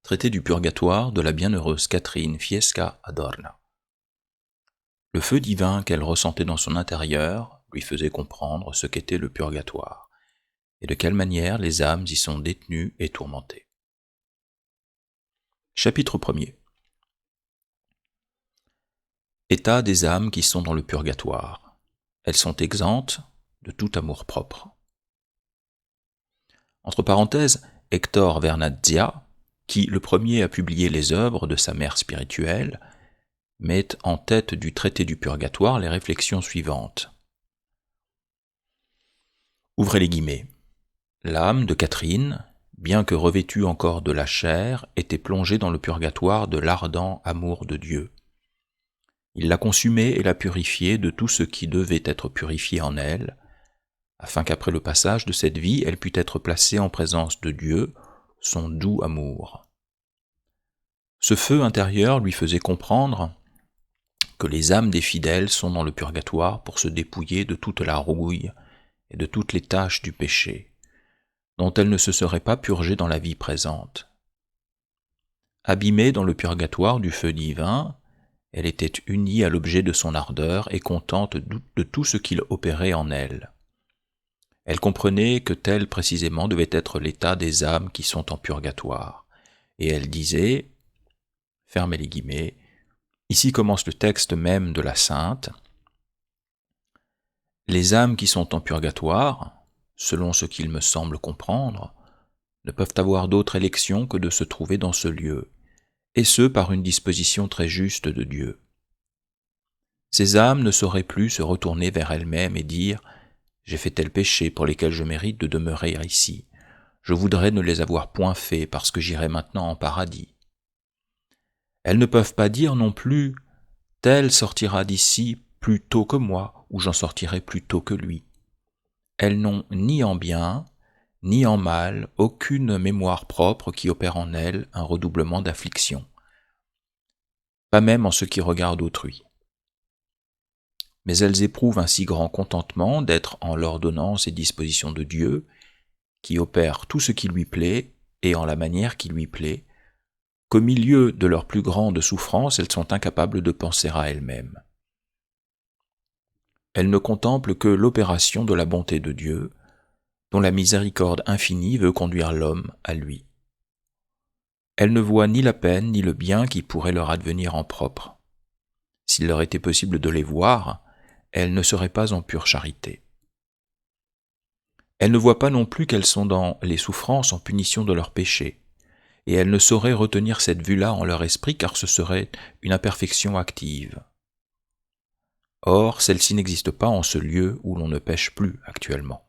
Traité du purgatoire de la bienheureuse Catherine Fiesca Adorna. Le feu divin qu'elle ressentait dans son intérieur lui faisait comprendre ce qu'était le purgatoire, et de quelle manière les âmes y sont détenues et tourmentées. Chapitre 1er. État des âmes qui sont dans le purgatoire. Elles sont exemptes de tout amour-propre. Entre parenthèses, Hector Vernazza, qui le premier a publié les œuvres de sa mère spirituelle, met en tête du traité du purgatoire les réflexions suivantes. Ouvrez les guillemets. L'âme de Catherine, bien que revêtue encore de la chair, était plongée dans le purgatoire de l'ardent amour de Dieu. Il l'a consumée et l'a purifiée de tout ce qui devait être purifié en elle, afin qu'après le passage de cette vie, elle pût être placée en présence de Dieu, son doux amour. Ce feu intérieur lui faisait comprendre que les âmes des fidèles sont dans le purgatoire pour se dépouiller de toute la rouille et de toutes les tâches du péché, dont elles ne se seraient pas purgées dans la vie présente. Abîmée dans le purgatoire du feu divin, elle était unie à l'objet de son ardeur et contente de tout ce qu'il opérait en elle. Elle comprenait que tel précisément devait être l'état des âmes qui sont en purgatoire, et elle disait, fermez les guillemets, ici commence le texte même de la sainte, les âmes qui sont en purgatoire, selon ce qu'il me semble comprendre, ne peuvent avoir d'autre élection que de se trouver dans ce lieu, et ce par une disposition très juste de Dieu. Ces âmes ne sauraient plus se retourner vers elles-mêmes et dire « J'ai fait tel péché pour lesquels je mérite de demeurer ici. Je voudrais ne les avoir point faits parce que j'irai maintenant en paradis. » Elles ne peuvent pas dire non plus « Tel sortira d'ici plus tôt que moi, ou j'en sortirai plus tôt que lui. » Elles n'ont ni en bien, ni en mal, aucune mémoire propre qui opère en elles un redoublement d'affliction, pas même en ce qui regarde autrui. Mais elles éprouvent un si grand contentement d'être en l'ordonnance et disposition de Dieu, qui opère tout ce qui lui plaît et en la manière qui lui plaît, qu'au milieu de leurs plus grandes souffrances, elles sont incapables de penser à elles-mêmes. Elles ne contemplent que l'opération de la bonté de Dieu, dont la miséricorde infinie veut conduire l'homme à lui. Elles ne voient ni la peine ni le bien qui pourrait leur advenir en propre. S'il leur était possible de les voir, elles ne seraient pas en pure charité. Elles ne voient pas non plus qu'elles sont dans les souffrances en punition de leurs péchés, et elles ne sauraient retenir cette vue-là en leur esprit car ce serait une imperfection active. Or, celle-ci n'existe pas en ce lieu où l'on ne pêche plus actuellement.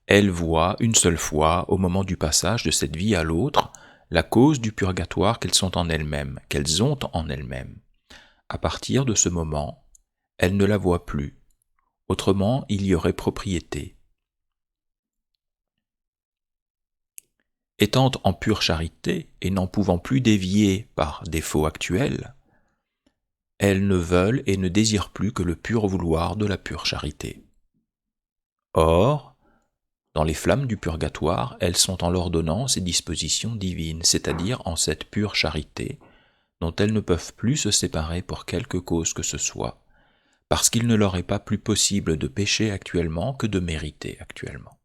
Elles voient une seule fois, au moment du passage de cette vie à l'autre, la cause du purgatoire qu'elles sont en elles-mêmes, qu'elles ont en elles-mêmes. À partir de ce moment, elles ne la voient plus. Autrement, il y aurait propriété. Étant en pure charité et n'en pouvant plus dévier par défaut actuel, elles ne veulent et ne désirent plus que le pur vouloir de la pure charité. Or, dans les flammes du purgatoire, elles sont en l'ordonnance et disposition divine, c'est-à-dire en cette pure charité, dont elles ne peuvent plus se séparer pour quelque cause que ce soit, parce qu'il ne leur est pas plus possible de pécher actuellement que de mériter actuellement.